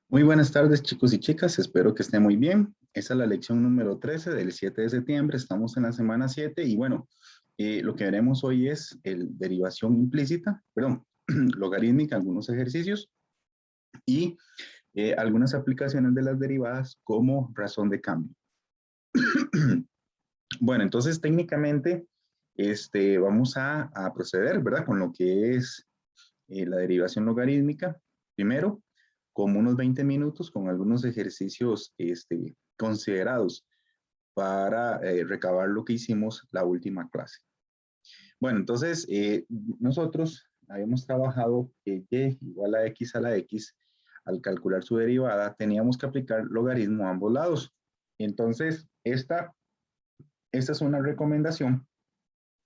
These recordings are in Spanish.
Muy buenas tardes, chicos y chicas. Espero que estén muy bien. Esta es la lección número 13 del 7 de septiembre. Estamos en la semana 7 y bueno, lo que veremos hoy es el derivación implícita, perdón, logarítmica, algunos ejercicios y algunas aplicaciones de las derivadas como razón de cambio. Bueno, entonces técnicamente vamos a proceder, ¿verdad? Con lo que es la derivación logarítmica. Primero, como unos 20 minutos con algunos ejercicios considerados para recabar lo que hicimos la última clase. Bueno, entonces nosotros habíamos trabajado que y igual a x a la x, al calcular su derivada, teníamos que aplicar logaritmo a ambos lados. Entonces, esta es una recomendación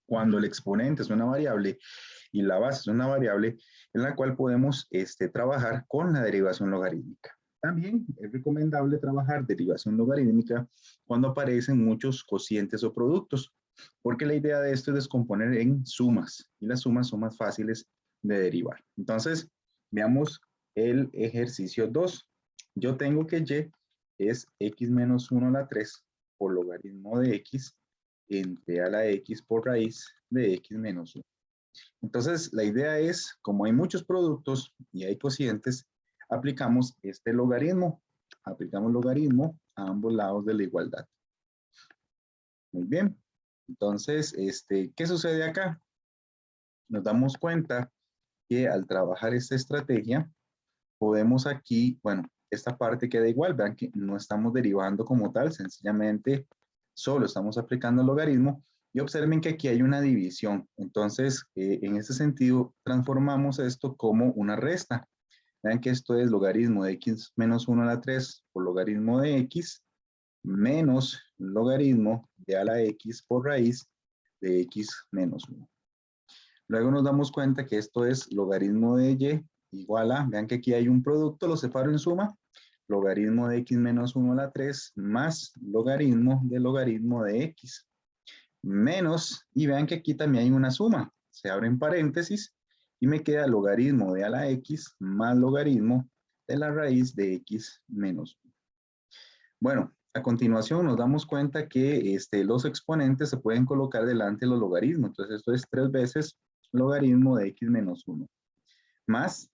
cuando el exponente es una variable y la base es una variable en la cual podemos trabajar con la derivación logarítmica. También es recomendable trabajar derivación logarítmica cuando aparecen muchos cocientes o productos, porque la idea de esto es descomponer en sumas y las sumas son más fáciles de derivar. Entonces, veamos el ejercicio 2. Yo tengo que y es x menos 1 a la 3 por logaritmo de x entre a la x por raíz de x menos 1. Entonces, la idea es, como hay muchos productos y hay cocientes, aplicamos este logaritmo. Aplicamos logaritmo a ambos lados de la igualdad. Muy bien. Entonces, ¿qué sucede acá? Nos damos cuenta que al trabajar esta estrategia, podemos aquí, bueno, esta parte queda igual. Vean que no estamos derivando como tal, sencillamente solo estamos aplicando el logaritmo. Y observen que aquí hay una división. Entonces, en ese sentido, transformamos esto como una resta. Vean que esto es logaritmo de x menos 1 a la 3 por logaritmo de x menos logaritmo de a la x por raíz de x menos 1. Luego nos damos cuenta que esto es logaritmo de y igual a, vean que aquí hay un producto, lo separo en suma, logaritmo de x menos 1 a la 3 más logaritmo de x menos, y vean que aquí también hay una suma, se abren paréntesis y me queda logaritmo de a la x más logaritmo de la raíz de x menos 1. Bueno, a continuación nos damos cuenta que los exponentes se pueden colocar delante de los logaritmos, entonces esto es 3 veces logaritmo de x menos 1. Más,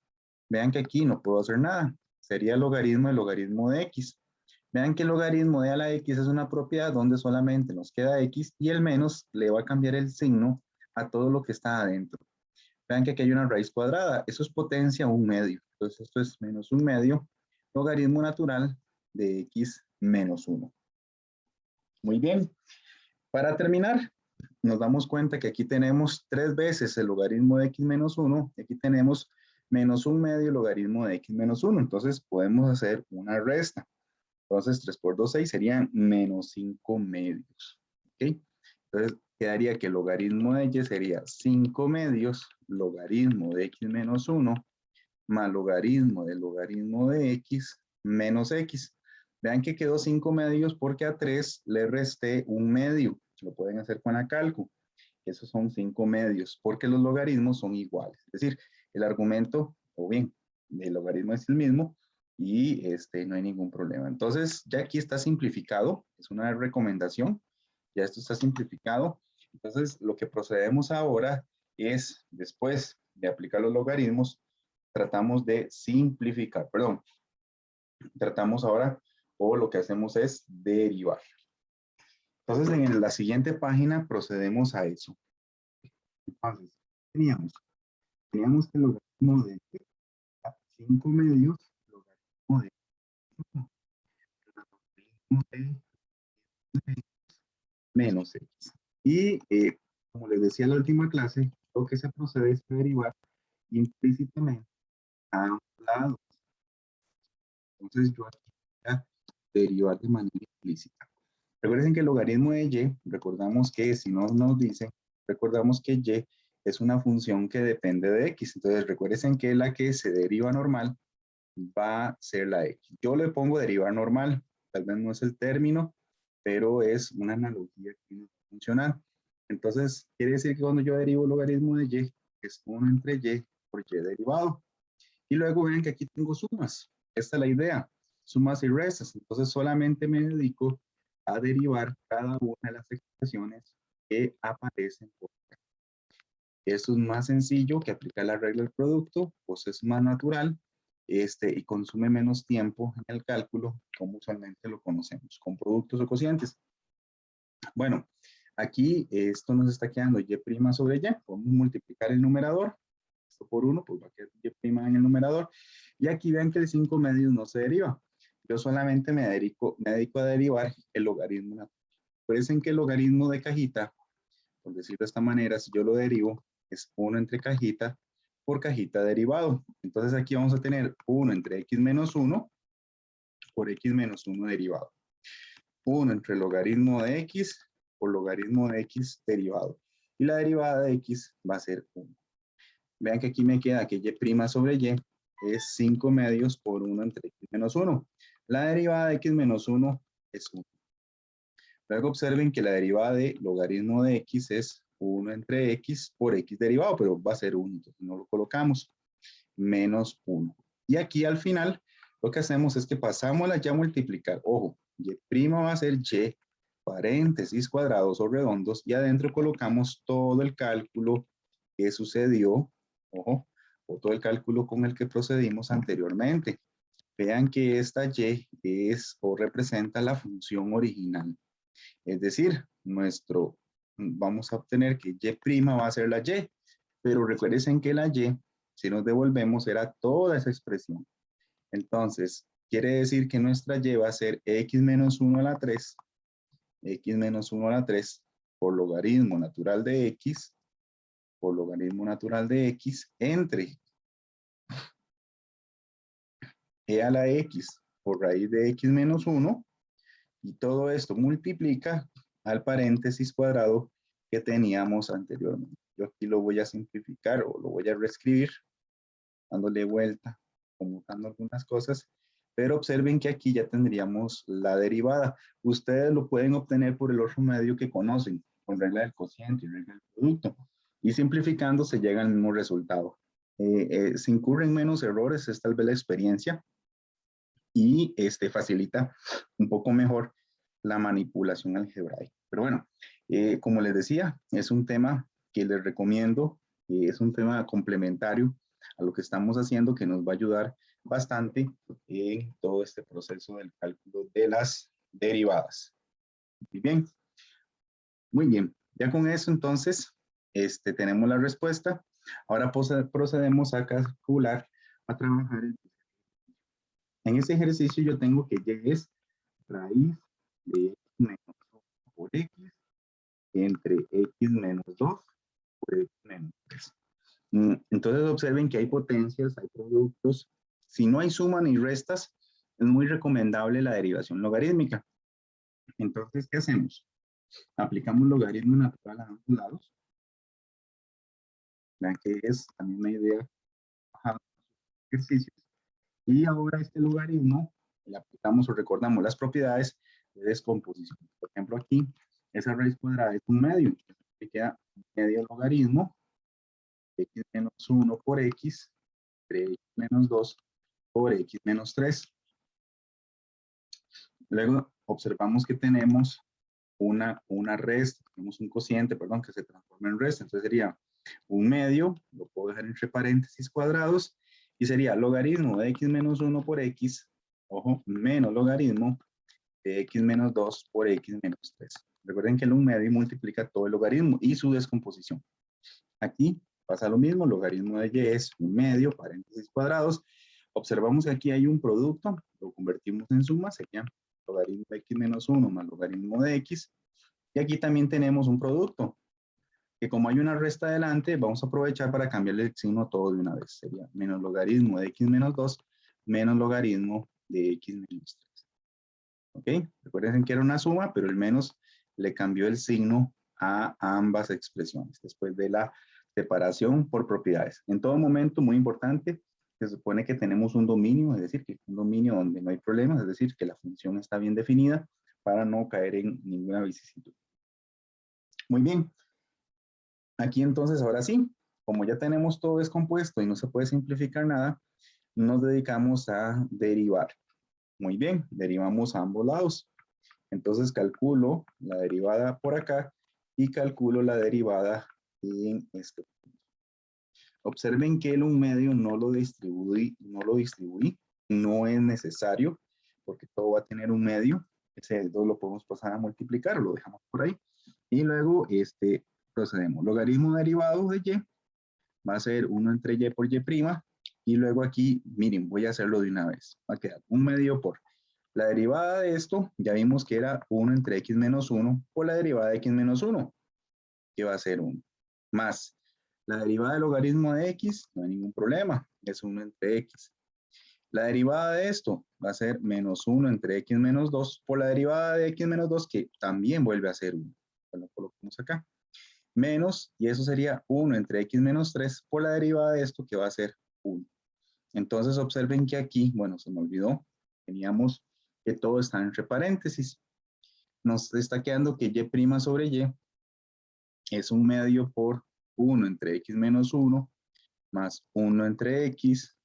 vean que aquí no puedo hacer nada, sería logaritmo del logaritmo de x. Vean que el logaritmo de a la x es una propiedad donde solamente nos queda x y el menos le va a cambiar el signo a todo lo que está adentro. Vean que aquí hay una raíz cuadrada, eso es potencia 1/2. Entonces esto es menos 1/2 logaritmo natural de x menos 1. Muy bien. Para terminar, nos damos cuenta que aquí tenemos 3 veces el logaritmo de x menos 1 y aquí tenemos menos 1/2 logaritmo de x menos 1. Entonces podemos hacer una resta. Entonces 3 por 2, 6 serían menos 5/2. ¿Ok? Entonces quedaría que el logaritmo de y sería 5/2 logaritmo de x menos 1 más logaritmo del logaritmo de x menos x. Vean que quedó 5/2 porque a 3 le resté 1/2. Lo pueden hacer con la cálculo. Esos son 5/2 porque los logaritmos son iguales. Es decir, el argumento, o bien, el logaritmo es el mismo y no hay ningún problema. Entonces, ya aquí está simplificado. Es una recomendación. Ya esto está simplificado. Entonces, lo que procedemos ahora es, después de aplicar los logaritmos, tratamos de simplificar, perdón, tratamos ahora, o lo que hacemos es derivar. Entonces, en la siguiente página procedemos a eso. Entonces, teníamos que el logaritmo de 5/2, logaritmo de 1, logaritmo de menos x. Y como les decía en la última clase, lo que se procede es derivar implícitamente a ambos lados. Entonces, yo aquí voy a derivar de manera implícita. Recuerden que el logaritmo de y, recordamos que si no nos dicen, recordamos que y es una función que depende de x. Entonces recuerden que la que se deriva normal va a ser la x. Yo le pongo derivar normal, tal vez no es el término, pero es una analogía que no funciona. Entonces quiere decir que cuando yo derivo el logaritmo de y, es 1 entre y por y derivado. Y luego ven que aquí tengo sumas. esta es la idea, sumas y restas. Entonces solamente me dedico a derivar cada una de las expresiones que aparecen por acá. Eso es más sencillo que aplicar la regla del producto, pues es más natural y consume menos tiempo en el cálculo, como usualmente lo conocemos, con productos o cocientes. Bueno, aquí esto nos está quedando y' sobre y. Podemos multiplicar el numerador. Esto por 1, pues va a quedar y' en el numerador. Y aquí vean que el 5 medios no se deriva. Yo solamente me dedico a derivar el logaritmo natural. Recuerden que el logaritmo de cajita, por decirlo de esta manera, si yo lo derivo, es 1 entre cajita por cajita derivado. Entonces aquí vamos a tener 1 entre x menos 1 por x menos 1 derivado. 1 entre logaritmo de x por logaritmo de x derivado. Y la derivada de x va a ser 1. Vean que aquí me queda que y' sobre y es 5 medios por 1 entre x menos 1. La derivada de x menos 1 es 1. Luego observen que la derivada de logaritmo de x es 1 entre x por x derivado, pero va a ser 1, entonces no lo colocamos, menos 1. Y aquí al final lo que hacemos es que pasamos la y a multiplicar. Ojo, y' va a ser y, paréntesis cuadrados o redondos, y adentro colocamos todo el cálculo que sucedió, ojo, o todo el cálculo con el que procedimos anteriormente. Vean que esta y es o representa la función original. Es decir, vamos a obtener que y' va a ser la y, pero recuerden que la y, si nos devolvemos, era toda esa expresión. Entonces, quiere decir que nuestra y va a ser x menos 1 a la 3, x menos 1 a la 3, por logaritmo natural de x, por logaritmo natural de x, entre e a la x por raíz de x menos 1, y todo esto multiplica al paréntesis cuadrado que teníamos anteriormente. Yo aquí lo voy a simplificar o lo voy a reescribir, dándole vuelta, conmutando algunas cosas, pero observen que aquí ya tendríamos la derivada. Ustedes lo pueden obtener por el otro medio que conocen, con regla del cociente y regla del producto, y simplificando se llega al mismo resultado. Se incurren menos errores, es tal vez la experiencia, y facilita un poco mejor la manipulación algebraica. Pero bueno, como les decía, es un tema que les recomiendo, es un tema complementario a lo que estamos haciendo, que nos va a ayudar bastante en todo este proceso del cálculo de las derivadas. Muy bien, muy bien. Ya con eso entonces tenemos la respuesta. Ahora procedemos a calcular, a trabajar. En este ejercicio yo tengo que y es raíz de x menos 2 por x entre x menos 2 por x menos 3. Entonces observen que hay potencias, hay productos. Si no hay suma ni restas, es muy recomendable la derivación logarítmica. Entonces, ¿qué hacemos? Aplicamos logaritmo natural a ambos lados. Vean que es también una idea de ejercicios. Y ahora este logaritmo le aplicamos o recordamos las propiedades de descomposición. Por ejemplo, aquí esa raíz cuadrada es un medio. Entonces queda un medio logaritmo x menos 1 por x entre x menos 2 por x menos 3. Luego observamos que tenemos una resta, tenemos un cociente, perdón, que se transforma en resta. Entonces sería un medio, lo puedo dejar entre paréntesis cuadrados, y sería logaritmo de x menos 1 por x, ojo, menos logaritmo de x menos 2 por x menos 3. Recuerden que el un medio multiplica todo el logaritmo y su descomposición. Aquí pasa lo mismo, logaritmo de y es un medio, paréntesis cuadrados. Observamos que aquí hay un producto, lo convertimos en suma, sería logaritmo de x menos 1 más logaritmo de x. Y aquí también tenemos un producto, que como hay una resta adelante, vamos a aprovechar para cambiarle el signo todo de una vez. Sería menos logaritmo de x menos 2 menos logaritmo de x menos 3. ¿Ok? Recuerden que era una suma, pero el menos le cambió el signo a ambas expresiones después de la separación por propiedades. En todo momento, muy importante, se supone que tenemos un dominio, es decir, que un dominio donde no hay problemas, es decir, que la función está bien definida para no caer en ninguna vicisitud. Muy bien. Aquí entonces, ahora sí, como ya tenemos todo descompuesto y no se puede simplificar nada, nos dedicamos a derivar. Muy bien, derivamos a ambos lados. Entonces calculo la derivada por acá y calculo la derivada en este punto. Observen que el 1/2 no lo distribuí, no es necesario porque todo va a tener 1/2. Ese 2 lo podemos pasar a multiplicar, lo dejamos por ahí. Y luego procedemos. Logaritmo derivado de y va a ser 1 entre y por y'. Y luego aquí, miren, voy a hacerlo de una vez. Va a quedar 1/2 por la derivada de esto, ya vimos que era 1 entre x menos 1 por la derivada de x menos 1, que va a ser 1. Más la derivada del logaritmo de x, no hay ningún problema, es 1 entre x. La derivada de esto va a ser menos 1 entre x menos 2 por la derivada de x menos 2, que también vuelve a ser 1. Lo colocamos acá. Menos, y eso sería 1 entre x menos 3 por la derivada de esto, que va a ser 1. Entonces observen que aquí, bueno, se me olvidó, teníamos que todo está entre paréntesis. Nos está quedando que y' sobre y es 1/2 por 1 entre x menos 1 más 1 entre x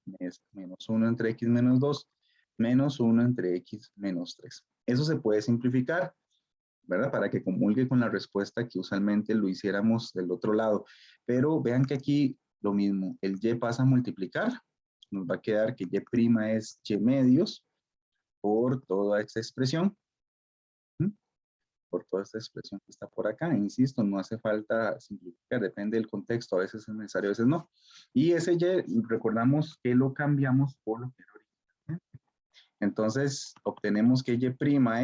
menos 1 entre x menos 2 menos 1 entre x menos 3. Eso se puede simplificar, ¿verdad? Para que comulgue con la respuesta que usualmente lo hiciéramos del otro lado. Pero vean que aquí lo mismo, el y pasa a multiplicar, nos va a quedar que y' es y medios por toda esta expresión. Por toda esta expresión que está por acá. Insisto, no hace falta simplificar, depende del contexto, a veces es necesario, a veces no. Y ese y, recordamos que lo cambiamos por lo que era originalmente. Entonces, obtenemos que y'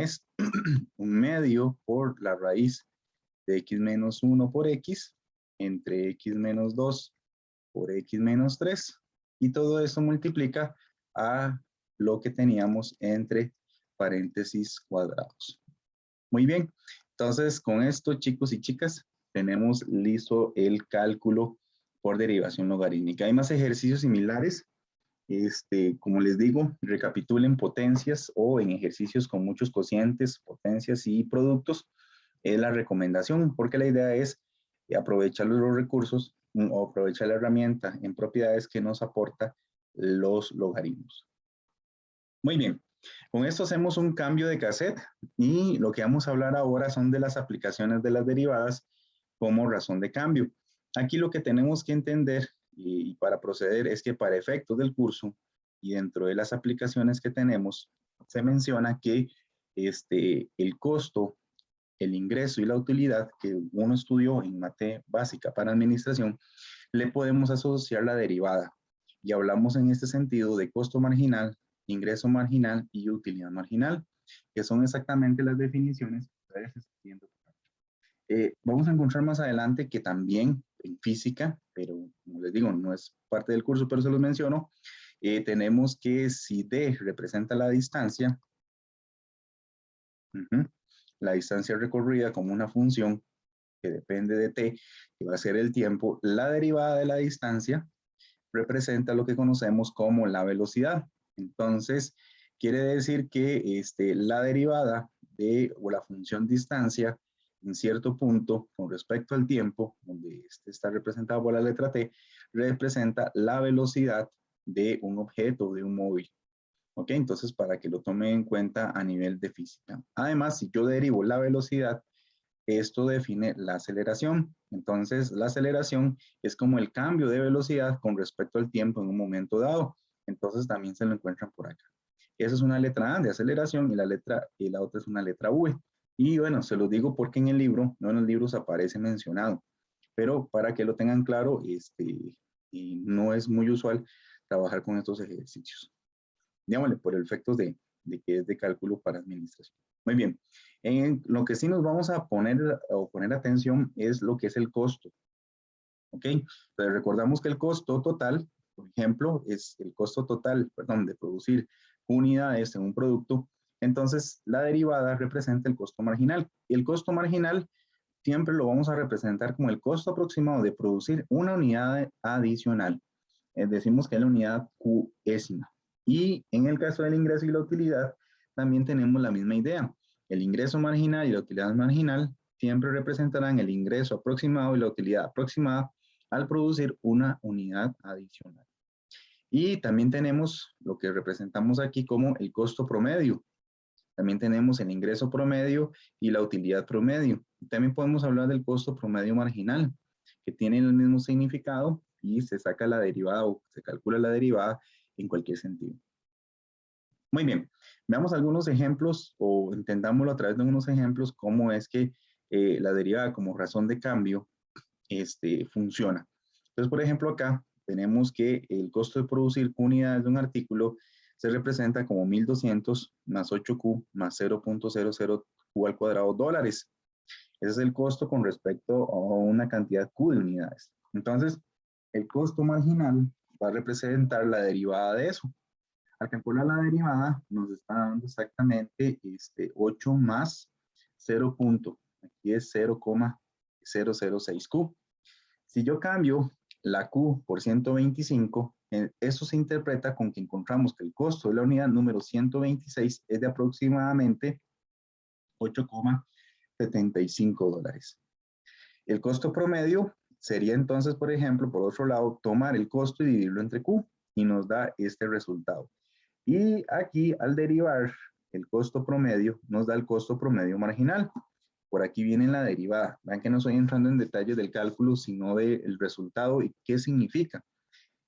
es 1/2 por la raíz de x menos 1 por x, entre x menos 2 por x menos 3, y todo eso multiplica a lo que teníamos entre paréntesis cuadrados. Muy bien, entonces con esto, chicos y chicas, tenemos listo el cálculo por derivación logarítmica. Hay más ejercicios similares. Como les digo, recapitulen potencias o en ejercicios con muchos cocientes, potencias y productos. Es la recomendación, porque la idea es aprovechar los recursos o aprovechar la herramienta en propiedades que nos aporta los logaritmos. Muy bien, con esto hacemos un cambio de cassette y lo que vamos a hablar ahora son de las aplicaciones de las derivadas como razón de cambio. Aquí lo que tenemos que entender y para proceder es que para efectos del curso y dentro de las aplicaciones que tenemos, se menciona que el costo, el ingreso y la utilidad que uno estudió en mate básica para administración, le podemos asociar la derivada. Y hablamos en este sentido de costo marginal, ingreso marginal y utilidad marginal, que son exactamente las definiciones que ustedes están viendo. Vamos a encontrar más adelante que también en física, pero como les digo, no es parte del curso, pero se los menciono, tenemos que si D representa la distancia, la distancia recorrida como una función que depende de T, que va a ser el tiempo, la derivada de la distancia representa lo que conocemos como la velocidad. Entonces, quiere decir que la derivada de o la función distancia en cierto punto con respecto al tiempo, donde está representado por la letra T, representa la velocidad de un objeto, de un móvil. ¿Ok? Entonces, para que lo tomen en cuenta a nivel de física. Además, si yo derivo la velocidad, esto define la aceleración. Entonces, la aceleración es como el cambio de velocidad con respecto al tiempo en un momento dado. Entonces, también se lo encuentran por acá. Esa es una letra A de aceleración y la otra es una letra V. Y bueno, se lo digo porque en el libro, no en los libros aparece mencionado. Pero para que lo tengan claro, y no es muy usual trabajar con estos ejercicios. Digámosle, por efectos de que es de cálculo para administración. Muy bien. En lo que sí nos vamos a poner atención es lo que es el costo. ¿Ok? Entonces recordamos que el costo total, por ejemplo, es el costo total, perdón, de producir unidades en un producto. Entonces, la derivada representa el costo marginal. Y el costo marginal siempre lo vamos a representar como el costo aproximado de producir una unidad adicional. Decimos que es la unidad Qésima. Y en el caso del ingreso y la utilidad, también tenemos la misma idea. El ingreso marginal y la utilidad marginal siempre representarán el ingreso aproximado y la utilidad aproximada al producir una unidad adicional. Y también tenemos lo que representamos aquí como el costo promedio. También tenemos el ingreso promedio y la utilidad promedio. También podemos hablar del costo promedio marginal, que tiene el mismo significado y se saca la derivada o se calcula la derivada en cualquier sentido. Muy bien, veamos algunos ejemplos o entendámoslo a través de unos ejemplos cómo es que la derivada como razón de cambio funciona. Entonces, por ejemplo, acá tenemos que el costo de producir unidades de un artículo se representa como 1200 más 8Q más 0.00Q al cuadrado dólares. Ese es el costo con respecto a una cantidad Q de unidades. Entonces, el costo marginal va a representar la derivada de eso. Al calcular la derivada, nos está dando exactamente 8 más 0. Aquí es 0,006Q. Si yo cambio la Q por 125, eso se interpreta con que encontramos que el costo de la unidad número 126 es de aproximadamente 8,75 dólares. El costo promedio sería entonces, por ejemplo, por otro lado, tomar el costo y dividirlo entre Q y nos da este resultado. Y aquí, al derivar el costo promedio, nos da el costo promedio marginal. Por aquí viene la derivada. Vean que no estoy entrando en detalles del cálculo, sino del resultado y qué significa.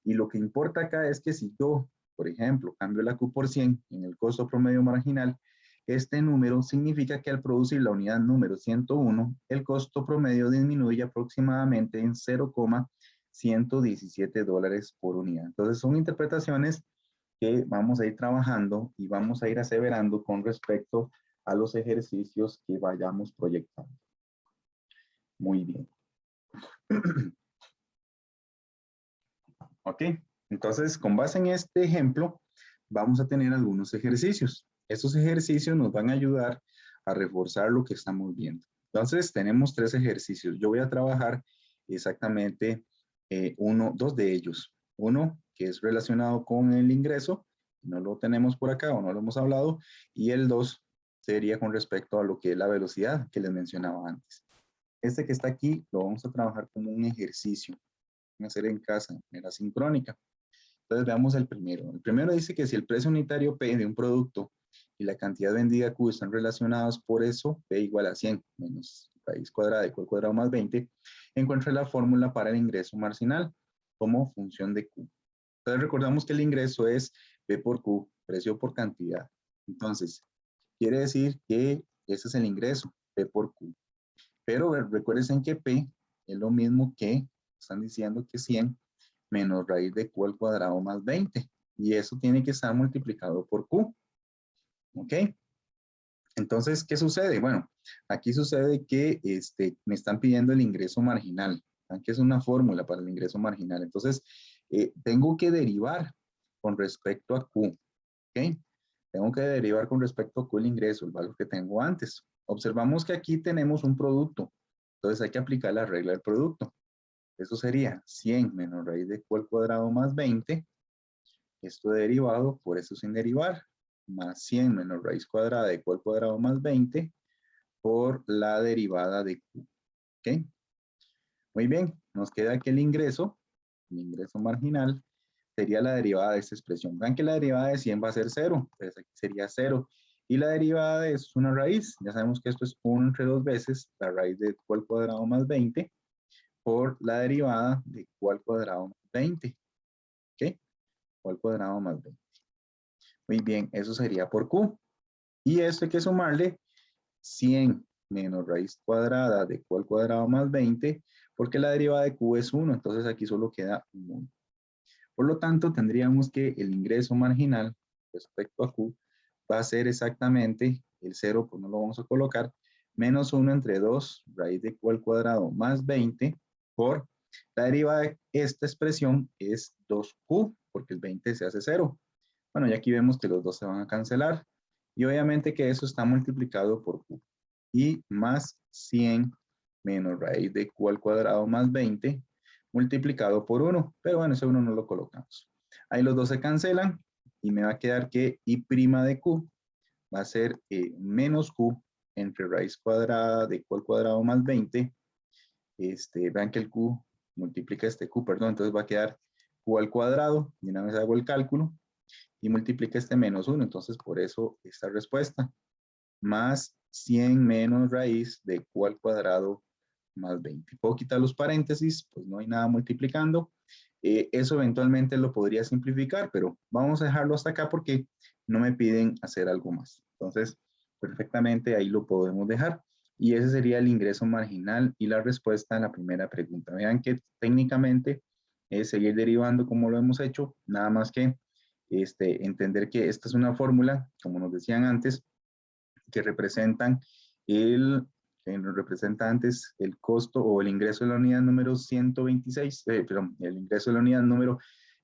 Y lo que importa acá es que si yo, por ejemplo, cambio la Q por 100 en el costo promedio marginal, este número significa que al producir la unidad número 101, el costo promedio disminuye aproximadamente en 0,117 dólares por unidad. Entonces son interpretaciones que vamos a ir trabajando y vamos a ir aseverando con respecto a los ejercicios que vayamos proyectando. Muy bien. Ok, entonces con base en este ejemplo, vamos a tener algunos ejercicios. Estos ejercicios nos van a ayudar a reforzar lo que estamos viendo. Entonces tenemos 3 ejercicios. Yo voy a trabajar exactamente dos de ellos. Uno que es relacionado con el ingreso, no lo tenemos por acá o no lo hemos hablado, y el 2 sería con respecto a lo que es la velocidad que les mencionaba antes. Este que está aquí lo vamos a trabajar como un ejercicio, hacer en casa, de manera sincrónica. Entonces veamos el primero. El primero dice que si el precio unitario P de un producto y la cantidad vendida Q están relacionados, por eso P igual a 100 menos raíz cuadrada de Q al cuadrado más 20, encuentre la fórmula para el ingreso marginal como función de Q. Entonces recordamos que el ingreso es P por Q, precio por cantidad. Entonces, quiere decir que ese es el ingreso, P por Q. Pero recuerden que P es lo mismo que, están diciendo que 100 menos raíz de Q al cuadrado más 20. Y eso tiene que estar multiplicado por Q. ¿Ok? Entonces, ¿qué sucede? Bueno, aquí sucede que me están pidiendo el ingreso marginal, que es una fórmula para el ingreso marginal. Entonces, tengo que derivar con respecto a Q. ¿Ok? Tengo que derivar con respecto a Q el ingreso, el valor que tengo antes. Observamos que aquí tenemos un producto. Entonces, hay que aplicar la regla del producto. Eso sería 100 menos raíz de Q al cuadrado más 20. Esto derivado por eso sin derivar. Más 100 menos raíz cuadrada de Q al cuadrado más 20 por la derivada de Q. ¿Ok? Muy bien. Nos queda que el ingreso marginal, sería la derivada de esta expresión. Vean que la derivada de 100 va a ser 0. Entonces aquí sería 0. Y la derivada de eso es una raíz. Ya sabemos que esto es 1 entre 2 veces la raíz de Q al cuadrado más 20 por la derivada de Q al cuadrado más 20. ¿Ok? Q al cuadrado más 20. Muy bien, eso sería por Q. Y esto hay que sumarle 100 menos raíz cuadrada de Q al cuadrado más 20, porque la derivada de Q es 1, entonces aquí solo queda 1. Por lo tanto, tendríamos que el ingreso marginal respecto a Q va a ser exactamente el 0, pues no lo vamos a colocar, menos 1 entre 2 raíz de Q al cuadrado más 20 por la derivada de esta expresión es 2Q, porque el 20 se hace 0. Bueno, y aquí vemos que los dos se van a cancelar. Y obviamente que eso está multiplicado por Q. Y más 100 menos raíz de Q al cuadrado más 20 multiplicado por 1. Pero bueno, ese 1 no lo colocamos. Ahí los dos se cancelan y me va a quedar que I' de Q va a ser menos Q entre raíz cuadrada de Q al cuadrado más 20. Vean que el Q multiplica este Q, perdón, entonces va a quedar q al cuadrado, de una vez hago el cálculo, y multiplica este menos 1, entonces por eso esta respuesta, más 100 menos raíz de q al cuadrado más 20. Puedo quitar los paréntesis, pues no hay nada multiplicando. Eso eventualmente lo podría simplificar, pero vamos a dejarlo hasta acá porque no me piden hacer algo más. Entonces, perfectamente ahí lo podemos dejar. Y ese sería el ingreso marginal y la respuesta a la primera pregunta. Vean que técnicamente es seguir derivando como lo hemos hecho, nada más que entender que esta es una fórmula, como nos decían antes, que representan que nos representa antes el costo o el ingreso de la unidad número 126, perdón, el ingreso de la unidad número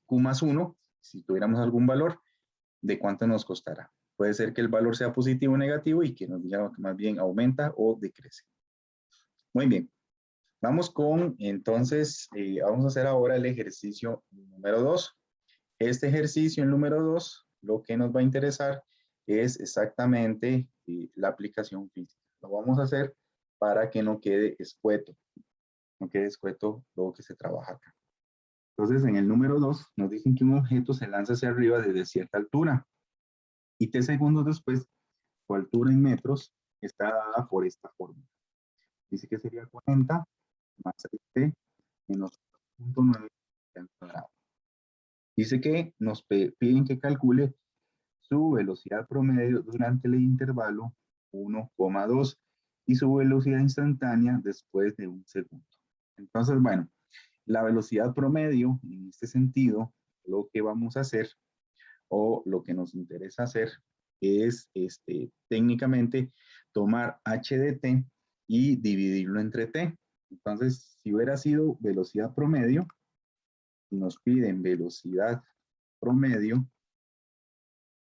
Q más 1, si tuviéramos algún valor, de cuánto nos costará. Puede ser que el valor sea positivo o negativo y que nos diga que más bien aumenta o decrece. Muy bien. Vamos con, entonces, vamos a hacer ahora el ejercicio número 2. Este ejercicio, el número 2, lo que nos va a interesar es exactamente la aplicación física. Lo vamos a hacer para que no quede escueto. No quede escueto lo que se trabaja acá. Entonces, en el número 2, nos dicen que un objeto se lanza hacia arriba desde cierta altura. Y t segundos después, su altura en metros está dada por esta fórmula. Dice que sería 40 más t menos 0.9 al cuadrado. Dice que nos piden que calcule su velocidad promedio durante el intervalo 1,2 y su velocidad instantánea después de un segundo. Entonces, bueno, la velocidad promedio, en este sentido, lo que vamos a hacer o lo que nos interesa hacer es técnicamente tomar h de t y dividirlo entre t. Entonces, si hubiera sido velocidad promedio, y nos piden velocidad promedio,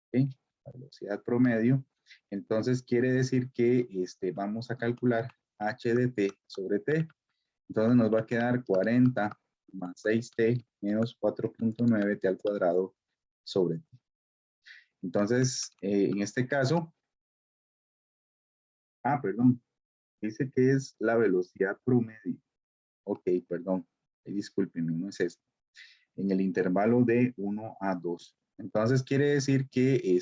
¿okay? La velocidad promedio, entonces quiere decir que vamos a calcular h de t sobre t. Entonces nos va a quedar 40 más 6t menos 4.9t al cuadrado sobre t. Entonces, en este caso, perdón, dice que es la velocidad promedio. Ok, perdón, discúlpenme, no es esto. En el intervalo de 1 a 2. Entonces quiere decir que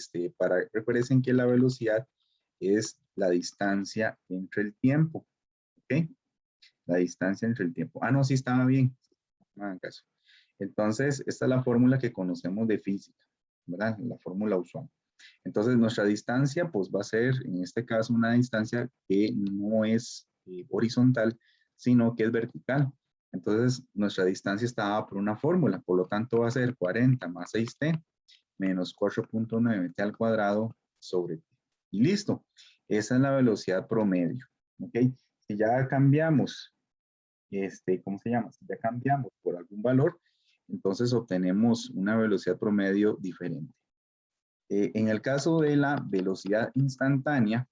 recuerden que la velocidad es la distancia entre el tiempo. ¿Ok? La distancia entre el tiempo. No, sí estaba bien. No hagan caso. Entonces, esta es la fórmula que conocemos de física, ¿verdad? La fórmula usual. Entonces, nuestra distancia, pues va a ser, en este caso, una distancia que no es horizontal, sino que es vertical. Entonces, nuestra distancia está dada por una fórmula, por lo tanto va a ser 40 más 6t menos 4.9t al cuadrado sobre t. Y listo. Esa es la velocidad promedio. ¿Ok? Si ya cambiamos, ¿cómo se llama? Si ya cambiamos por algún valor, entonces obtenemos una velocidad promedio diferente. En el caso de la velocidad instantánea,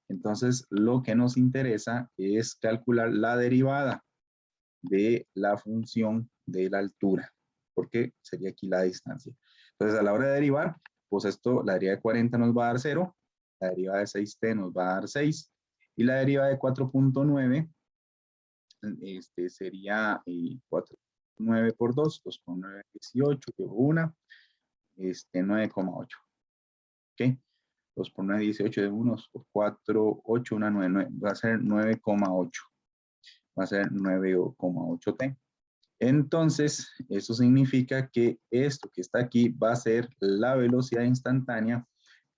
entonces lo que nos interesa es calcular la derivada de la función de la altura, porque sería aquí la distancia. Entonces, a la hora de derivar, pues esto, la derivada de 40 nos va a dar 0, la derivada de 6t nos va a dar 6, y la derivada de 4.9 sería 4.9 por 2, 2 por 9, 18, que 1, 9,8. ¿Ok? 2 por 9, 18 de 1, por 4, 8, 1, 9, 9, va a ser 9,8. Va a ser 9,8t. Entonces, eso significa que esto que está aquí va a ser la velocidad instantánea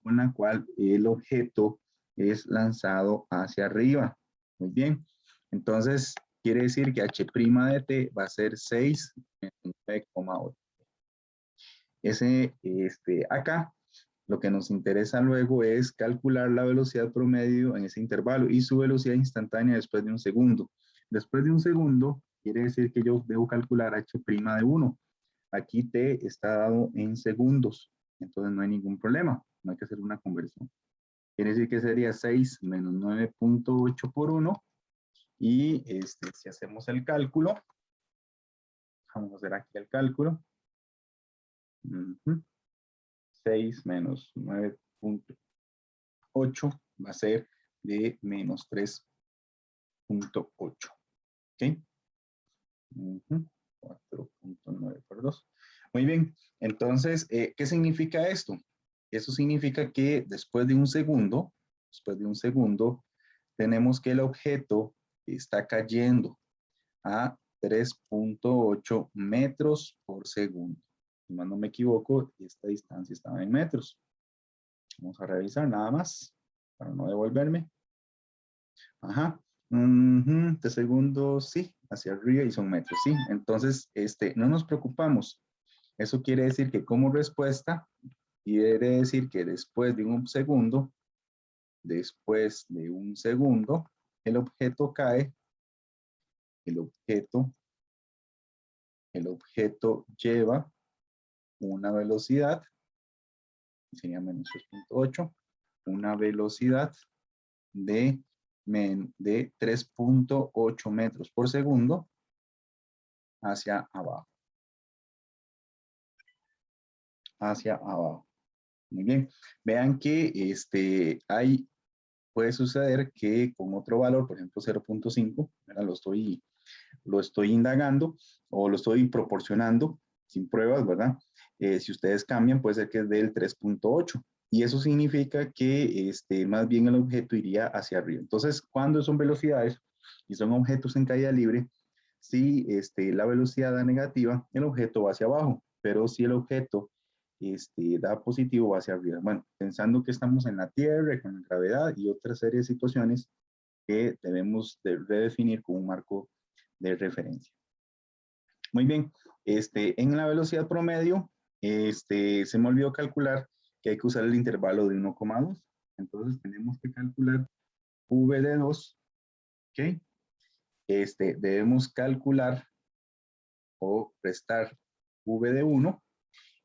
con la cual el objeto es lanzado hacia arriba. Muy bien. Entonces, quiere decir que h' de t va a ser 6 menos 9,8. Acá, lo que nos interesa luego es calcular la velocidad promedio en ese intervalo y su velocidad instantánea después de un segundo. Después de un segundo, quiere decir que yo debo calcular h' de 1. Aquí t está dado en segundos, entonces no hay ningún problema, no hay que hacer una conversión. Quiere decir que sería 6 menos 9.8 por 1. Y si hacemos el cálculo, vamos a hacer aquí el cálculo. 6 menos 9.8 va a ser de menos 3.8. ¿Ok? Ujú, 4.9 por 2. Muy bien. Entonces, ¿qué significa esto? Eso significa que después de un segundo, tenemos que el objeto está cayendo a 3.8 metros por segundo. Si mal no me equivoco, esta distancia estaba en metros. Vamos a revisar nada más para no devolverme. Ajá. De segundos, sí, hacia arriba y son metros, sí. Entonces, no nos preocupamos. Eso quiere decir que como respuesta, quiere decir que después de un segundo, el objeto cae, el objeto lleva una velocidad, sería menos 3.8, una velocidad de 3.8 metros por segundo hacia abajo. Hacia abajo. Muy bien. Vean que puede suceder que con otro valor, por ejemplo 0.5, lo estoy indagando o lo estoy proporcionando sin pruebas, ¿verdad? Si ustedes cambian, puede ser que es del 3.8. Y eso significa que más bien el objeto iría hacia arriba. Entonces, cuando son velocidades y son objetos en caída libre, si la velocidad da negativa, el objeto va hacia abajo. Pero si el objeto da positivo, va hacia arriba. Bueno, pensando que estamos en la Tierra, con la gravedad y otra serie de situaciones que debemos de redefinir con un marco de referencia. Muy bien, en la velocidad promedio, se me olvidó calcular que hay que usar el intervalo de 1,2. Entonces tenemos que calcular v de 2, ¿ok? Debemos calcular o restar v de 1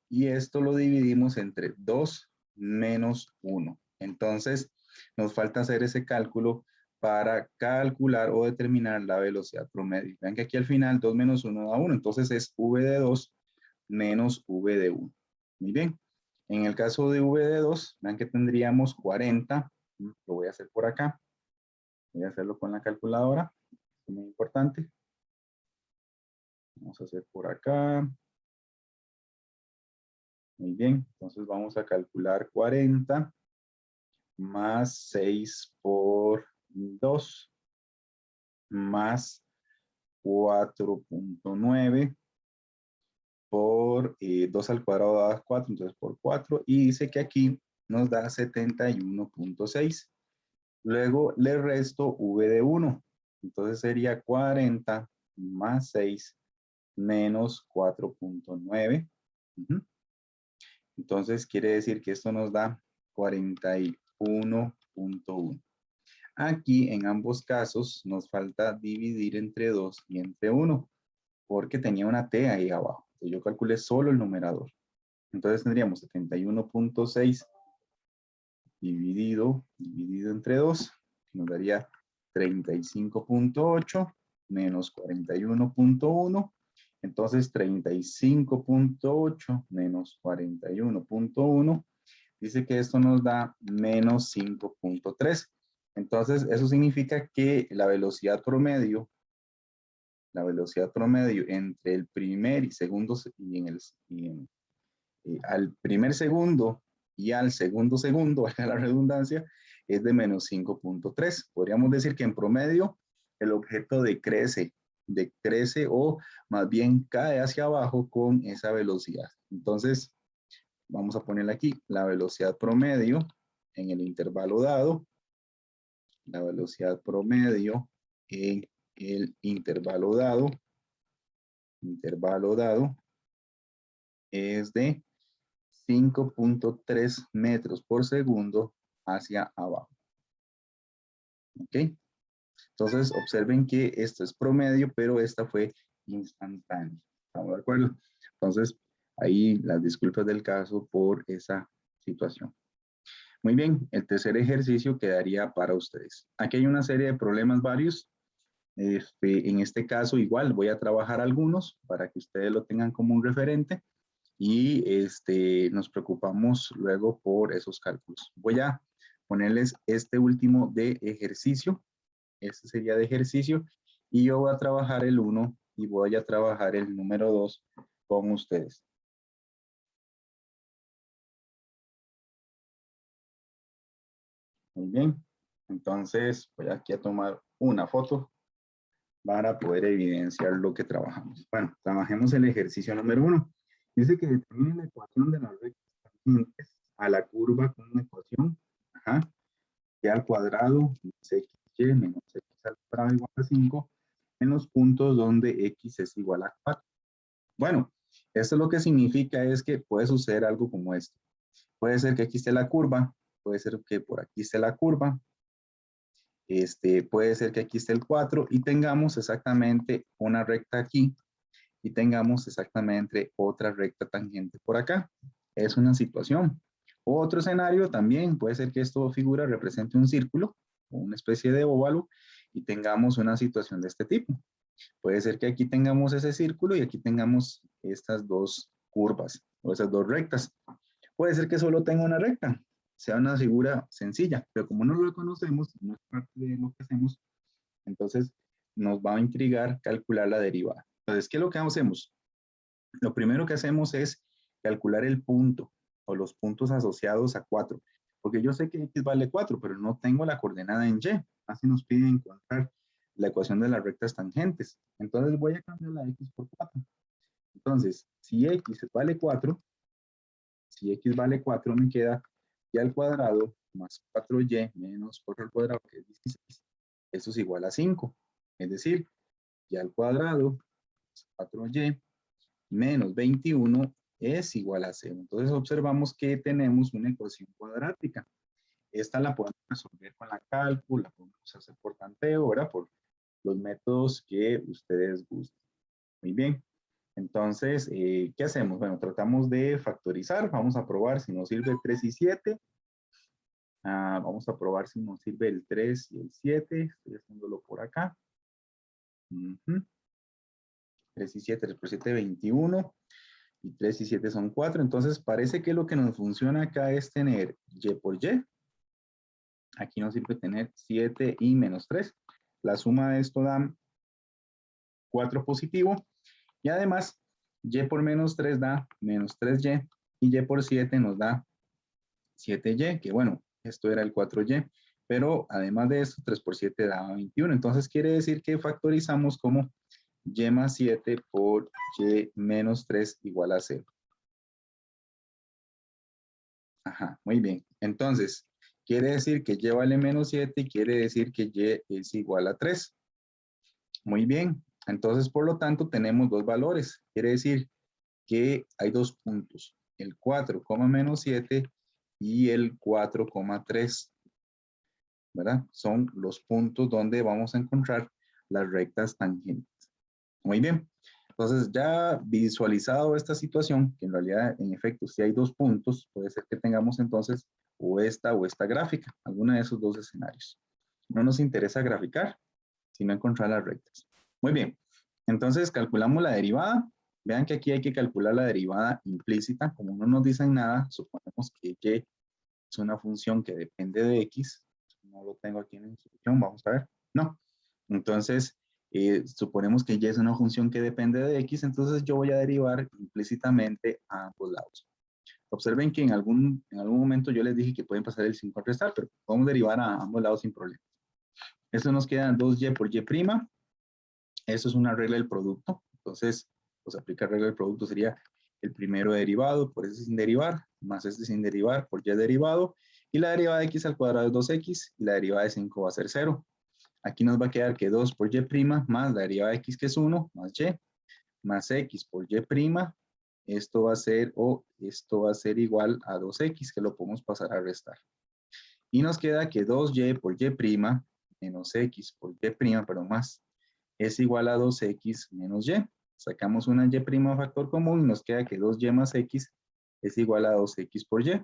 y esto lo dividimos entre 2 menos 1. Entonces, nos falta hacer ese cálculo para calcular o determinar la velocidad promedio. Vean que aquí al final 2 menos 1 da 1, entonces es v de 2 menos v de 1. Muy bien. En el caso de v de 2, vean que tendríamos 40, lo voy a hacer por acá, voy a hacerlo con la calculadora, es muy importante. Vamos a hacer por acá. Muy bien, entonces vamos a calcular 40 más 6 por 2 más 4.9 por 2 al cuadrado da 4, entonces por 4, y dice que aquí nos da 71.6. Luego le resto v de 1, entonces sería 40 más 6 menos 4.9. Entonces quiere decir que esto nos da 41.1. Aquí en ambos casos nos falta dividir entre 2 y entre 1, porque tenía una t ahí abajo. Entonces yo calculé solo el numerador. Entonces tendríamos 71.6 dividido entre 2, que nos daría 35.8 menos 41.1. Entonces 35.8 menos 41.1 dice que esto nos da menos 5.3. Entonces eso significa que la velocidad promedio entre el primer y segundo al primer segundo y al segundo segundo, valga la redundancia, es de menos 5.3. Podríamos decir que en promedio el objeto decrece o más bien cae hacia abajo con esa velocidad. Entonces, vamos a ponerle aquí la velocidad promedio en el intervalo dado. La velocidad promedio en el intervalo dado es de 5.3 metros por segundo hacia abajo. ¿Ok? Entonces, observen que esto es promedio, pero esta fue instantánea. ¿Estamos de acuerdo? Entonces, ahí las disculpas del caso por esa situación. Muy bien, el tercer ejercicio quedaría para ustedes. Aquí hay una serie de problemas varios. En este caso, igual voy a trabajar algunos para que ustedes lo tengan como un referente y nos preocupamos luego por esos cálculos. Voy a ponerles este último de ejercicio. Este sería de ejercicio y yo voy a trabajar el 1 y voy a trabajar el número 2 con ustedes. Muy bien. Entonces, voy aquí a tomar una foto para poder evidenciar lo que trabajamos. Bueno, trabajemos el ejercicio número 1. Dice que determine la ecuación de las rectas tangentes a la curva con una ecuación, y al cuadrado más xy menos x al cuadrado igual a 5 en los puntos donde x es igual a 4. Bueno, esto lo que significa es que puede suceder algo como esto. Puede ser que aquí esté la curva, puede ser que por aquí esté la curva, puede ser que aquí esté el 4 y tengamos exactamente una recta aquí y tengamos exactamente otra recta tangente por acá. Es una situación. Otro escenario también puede ser que esto figura represente un círculo o una especie de óvalo y tengamos una situación de este tipo. Puede ser que aquí tengamos ese círculo y aquí tengamos estas dos curvas o esas dos rectas. Puede ser que solo tenga una recta, sea una figura sencilla, pero como no lo conocemos, no es parte de lo que hacemos, entonces nos va a intrigar calcular la derivada. Entonces, ¿qué es lo que hacemos? Lo primero que hacemos es calcular el punto o los puntos asociados a 4, porque yo sé que x vale 4, pero no tengo la coordenada en y. Así nos pide encontrar la ecuación de las rectas tangentes. Entonces voy a cambiar la x por 4. Entonces, si x vale 4, me queda y al cuadrado más 4y menos 4 al cuadrado, que es 16. Eso es igual a 5. Es decir, y al cuadrado más 4y menos 21 es igual a 0. Entonces observamos que tenemos una ecuación cuadrática. Esta la podemos resolver con la cálculo, la podemos hacer por tanteo, ¿verdad? Por los métodos que ustedes gusten. Muy bien. Entonces, ¿qué hacemos? Bueno, tratamos de factorizar. Vamos a probar si nos sirve el 3 y 7. Vamos a probar si nos sirve el 3 y el 7. Estoy haciéndolo por acá. 3 y 7, 3 por 7, 21. Y 3 y 7 son 4. Entonces, parece que lo que nos funciona acá es tener y por y. Aquí nos sirve tener 7 y menos 3. La suma de esto da 4 positivo. Y además, y por menos 3 da menos 3y. Y y por 7 nos da 7y, que bueno, esto era el 4y. Pero además de esto, 3 por 7 da 21. Entonces, quiere decir que factorizamos como y más 7 por y menos 3 igual a 0. Ajá, muy bien. Entonces, quiere decir que y vale menos 7 y quiere decir que y es igual a 3. Muy bien. Entonces, por lo tanto, tenemos dos valores. Quiere decir que hay dos puntos. El 4, menos 7 y el 4,3. ¿Verdad? Son los puntos donde vamos a encontrar las rectas tangentes. Muy bien. Entonces, ya visualizado esta situación, que en realidad, en efecto, si hay dos puntos, puede ser que tengamos entonces o esta gráfica, alguna de esos dos escenarios. No nos interesa graficar, sino encontrar las rectas. Muy bien. Entonces, calculamos la derivada. Vean que aquí hay que calcular la derivada implícita. Como no nos dicen nada, suponemos que y es una función que depende de x. No lo tengo aquí en la instrucción, vamos a ver. No. Entonces, suponemos que y es una función que depende de x, entonces yo voy a derivar implícitamente a ambos lados. Observen que en algún momento yo les dije que pueden pasar el 5 a restar, pero podemos derivar a ambos lados sin problema. Esto nos queda 2y por y'. Eso es una regla del producto. Entonces, pues aplicar regla del producto sería el primero derivado por ese sin derivar, más este sin derivar por y derivado. Y la derivada de x al cuadrado es 2x y la derivada de 5 va a ser 0. Aquí nos va a quedar que 2 por y' más la derivada de x que es 1 más y más x por y'. Esto va a ser igual a 2x, que lo podemos pasar a restar. Y nos queda que 2y por y' menos x por y', perdón, más, es igual a 2x menos y. Sacamos una y' factor común y nos queda que 2y más x es igual a 2x por y.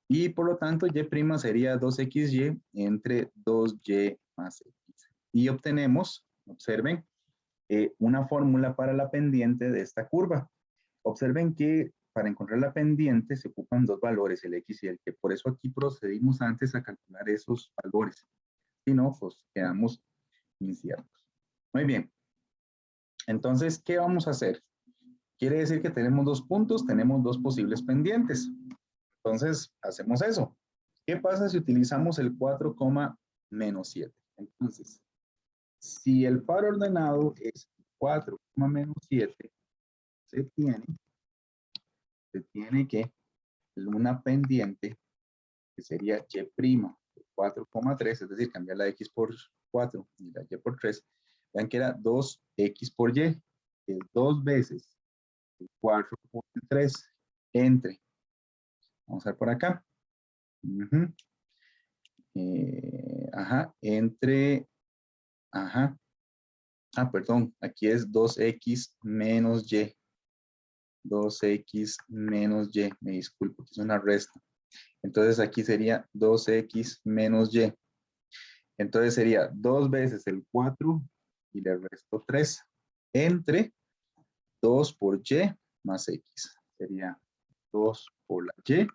Y por lo tanto, y' sería 2xy entre 2y más x. Y obtenemos, observen, una fórmula para la pendiente de esta curva. Observen que para encontrar la pendiente se ocupan dos valores, el x y el y. Por eso aquí procedimos antes a calcular esos valores. Si no, pues quedamos inciertos. Muy bien. Entonces, ¿qué vamos a hacer? Quiere decir que tenemos dos puntos, tenemos dos posibles pendientes. Entonces, hacemos eso. ¿Qué pasa si utilizamos el 4, menos 7? Entonces, si el par ordenado es 4, menos 7, se tiene que una pendiente que sería y', 4,3, es decir, cambiar la x por 4 y la y por 3, vean que era 2x por y, que es 2 veces 4 por 3 entre, vamos a ver por acá, entre, perdón, aquí es 2x menos y, 2x menos y, me disculpo, que es una resta. Entonces aquí sería 2x menos y. Entonces sería 2 veces el 4 y le resto 3 entre 2 por y más x. Sería 2 por la y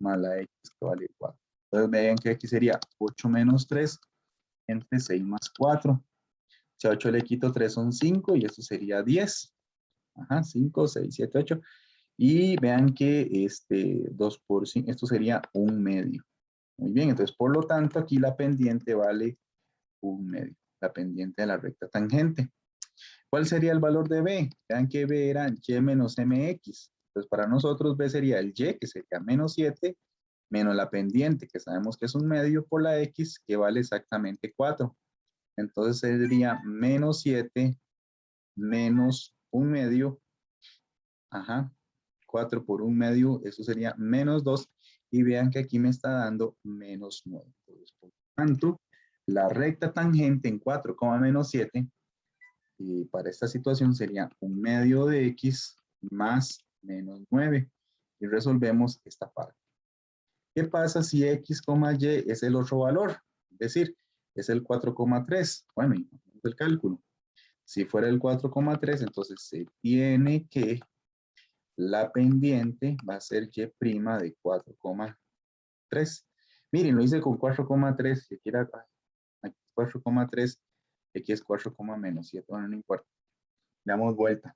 más la x que vale 4. Entonces vean que aquí sería 8 menos 3 entre 6 más 4. Si a 8 le quito 3 son 5 y eso sería 10. 5, 6, 7, 8. Y vean que 2 por 5, esto sería 1/2. Muy bien, entonces por lo tanto aquí la pendiente vale 1/2, la pendiente de la recta tangente. ¿Cuál sería el valor de B? Vean que B era y menos mx. Entonces para nosotros B sería el y, que sería menos 7, menos la pendiente, que sabemos que es 1/2, por la x, que vale exactamente 4. Entonces sería menos 7 menos 1/2. 4 por 1/2, eso sería menos 2. Y vean que aquí me está dando menos 9. Entonces, por lo tanto, la recta tangente en 4, menos 7, y para esta situación sería 1/2 de x más menos 9. Y resolvemos esta parte. ¿Qué pasa si x, y es el otro valor? Es decir, es el 4,3. Bueno, y el cálculo. Si fuera el 4,3, entonces se tiene que la pendiente va a ser y' de 4,3. Miren, lo hice con 4,3, aquí era 4,3, aquí es 4, menos 7, bueno, no importa. Le damos vuelta.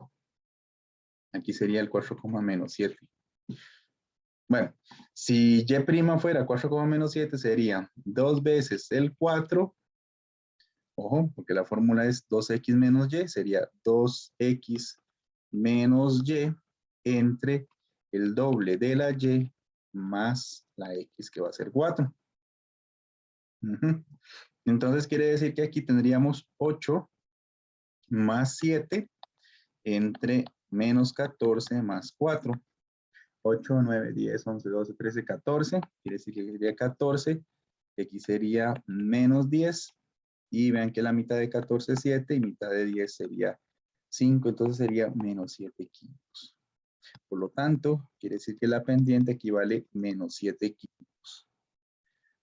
Aquí sería el 4, menos 7. Bueno, si y' fuera 4, menos 7, sería 2 veces el 4, ojo, porque la fórmula es 2x menos y, sería 2x menos y entre el doble de la y más la x, que va a ser 4. Entonces quiere decir que aquí tendríamos 8 más 7 entre menos 14 más 4. 8, 9, 10, 11, 12, 13, 14. Quiere decir que sería 14. Aquí sería menos 10. Y vean que la mitad de 14 es 7 y mitad de 10 sería 5. Entonces sería menos 7 quintos. Por lo tanto, quiere decir que la pendiente equivale menos 7 quintos.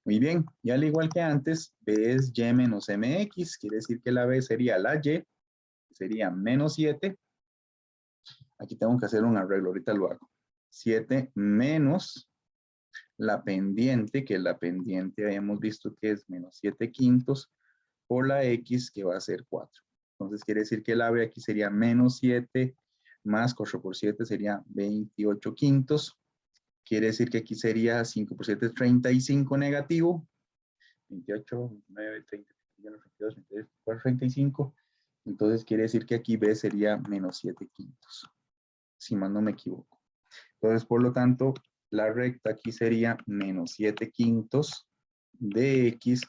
Muy bien, y al igual que antes, B es y menos mx, quiere decir que la B sería la y, que sería menos 7. Aquí tengo que hacer un arreglo, ahorita lo hago. 7 menos la pendiente, que la pendiente habíamos visto que es menos 7 quintos, por la x, que va a ser 4. Entonces quiere decir que la B aquí sería menos 7 más 4 por 7 sería 28 quintos. Quiere decir que aquí sería 5 por 7 es 35 negativo. 28, 29, 30, 31, 32, 34, 35. Entonces quiere decir que aquí B sería menos 7 quintos. Si más no me equivoco. Entonces, por lo tanto, la recta aquí sería menos 7 quintos de x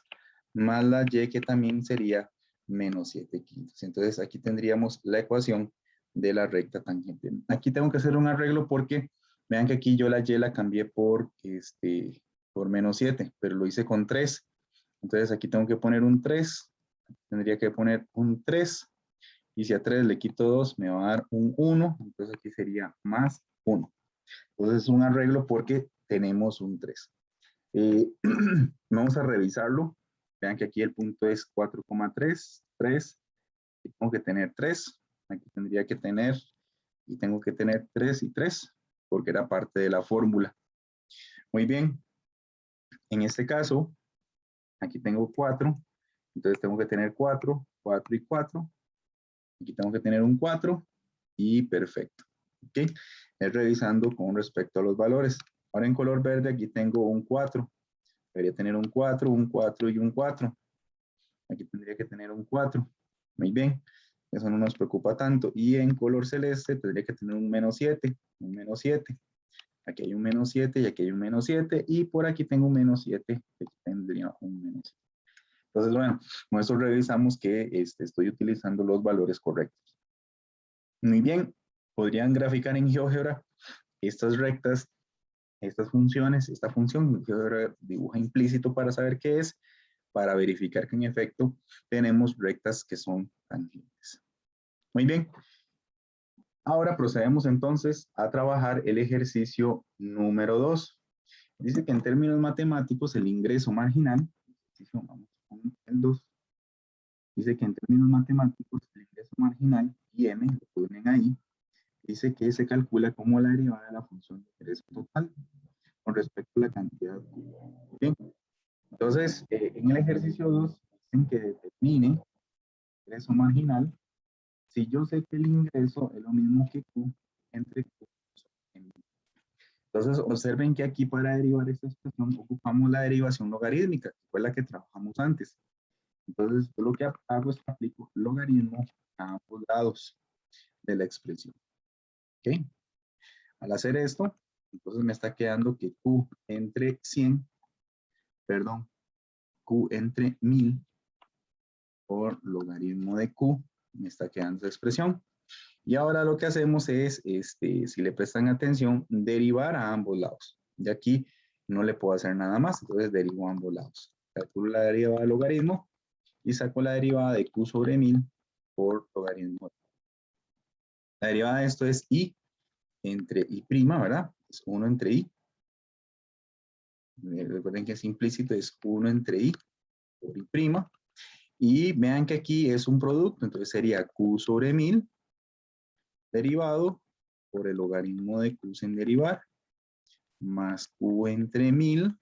más la y, que también sería menos 7 quintos. Entonces, aquí tendríamos la ecuación de la recta tangente. Aquí tengo que hacer un arreglo porque vean que aquí yo la y la cambié por menos 7, pero lo hice con 3. Entonces, aquí tengo que poner un 3. Tendría que poner un 3. Y si a 3 le quito 2, me va a dar un 1. Entonces, aquí sería más 1. Entonces es un arreglo porque tenemos un 3. Vamos a revisarlo. Vean que aquí el punto es 4,3, 3. Y tengo que tener 3. Aquí tendría que tener, y tengo que tener 3 y 3, porque era parte de la fórmula. Muy bien. En este caso, aquí tengo 4. Entonces tengo que tener 4, 4 y 4. Aquí tengo que tener un 4 y perfecto. ¿Ok? Es revisando con respecto a los valores. Ahora en color verde aquí tengo un 4. Debería tener un 4 y un 4. Aquí tendría que tener un 4. Muy bien. Eso no nos preocupa tanto. Y en color celeste tendría que tener un menos 7. Un menos 7. Aquí hay un menos 7 y aquí hay un menos 7. Y por aquí tengo un menos 7. Aquí tendría un menos 7. Entonces, bueno, con eso revisamos que estoy utilizando los valores correctos. Muy bien. Podrían graficar en GeoGebra estas rectas, estas funciones, esta función GeoGebra dibuja implícito para saber qué es, para verificar que en efecto tenemos rectas que son tangibles. Muy bien. Ahora procedemos entonces a trabajar el ejercicio número 2. Dice que en términos matemáticos el ingreso marginal, vamos con el 2, dice que en términos matemáticos el ingreso marginal, IM, lo ponen ahí, dice que se calcula como la derivada de la función de ingreso total con respecto a la cantidad. Bien, entonces en el ejercicio 2 dicen que determine el ingreso marginal si yo sé que el ingreso es lo mismo que Q entre Q y M. Entonces, observen que aquí para derivar esta expresión ocupamos la derivación logarítmica, que fue la que trabajamos antes. Entonces, yo lo que hago es que aplico logaritmo a ambos lados de la expresión. ¿Ok? Al hacer esto, entonces me está quedando que Q entre 100, perdón, Q entre 1000 por logaritmo de Q, me está quedando esa expresión. Y ahora lo que hacemos es, si le prestan atención, derivar a ambos lados. De aquí no le puedo hacer nada más, entonces derivo a ambos lados. Calculo la derivada del logaritmo y saco la derivada de Q sobre 1000 por logaritmo. La derivada de esto es I entre I', ¿verdad? Es 1 entre I. Recuerden que es implícito, es 1 entre I por I'. Y vean que aquí es un producto, entonces sería Q sobre 1000 derivado por el logaritmo de Q sin derivar, más Q entre 1000,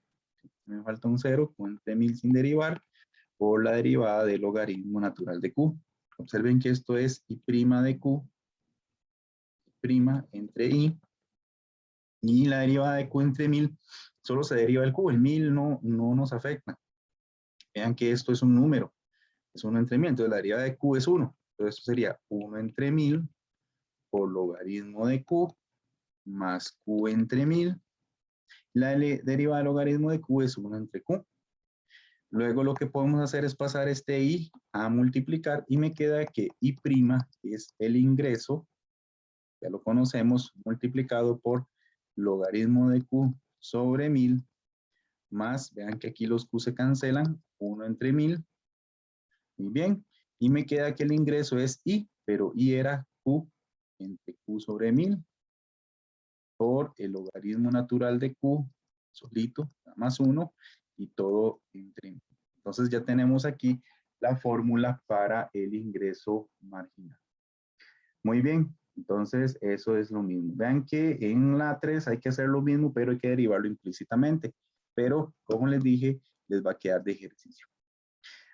me falta un 0, Q entre 1000 sin derivar, por la derivada del logaritmo natural de Q. Observen que esto es I' de Q, I' entre I, y la derivada de Q entre 1000, solo se deriva el Q, el 1000 no nos afecta. Vean que esto es un número, es 1 entre 1000, entonces la derivada de Q es 1, entonces esto sería 1 entre 1000 por logaritmo de Q más Q entre 1000. La derivada del logaritmo de Q es 1 entre Q. Luego lo que podemos hacer es pasar este I a multiplicar y me queda que I' es el ingreso, ya lo conocemos, multiplicado por logaritmo de Q sobre 1000 más, vean que aquí los Q se cancelan, 1 entre 1000. Muy bien. Y me queda que el ingreso es I, pero I era Q entre Q sobre 1000 por el logaritmo natural de Q solito, más 1, y todo entre 1000. Entonces ya tenemos aquí la fórmula para el ingreso marginal. Muy bien, entonces eso es lo mismo. Vean que en la 3 hay que hacer lo mismo, pero hay que derivarlo implícitamente. Pero, como les dije, les va a quedar de ejercicio.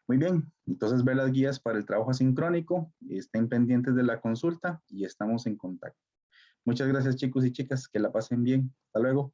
Muy bien, entonces ver las guías para el trabajo asincrónico, estén pendientes de la consulta y estamos en contacto. Muchas gracias chicos y chicas, que la pasen bien. Hasta luego.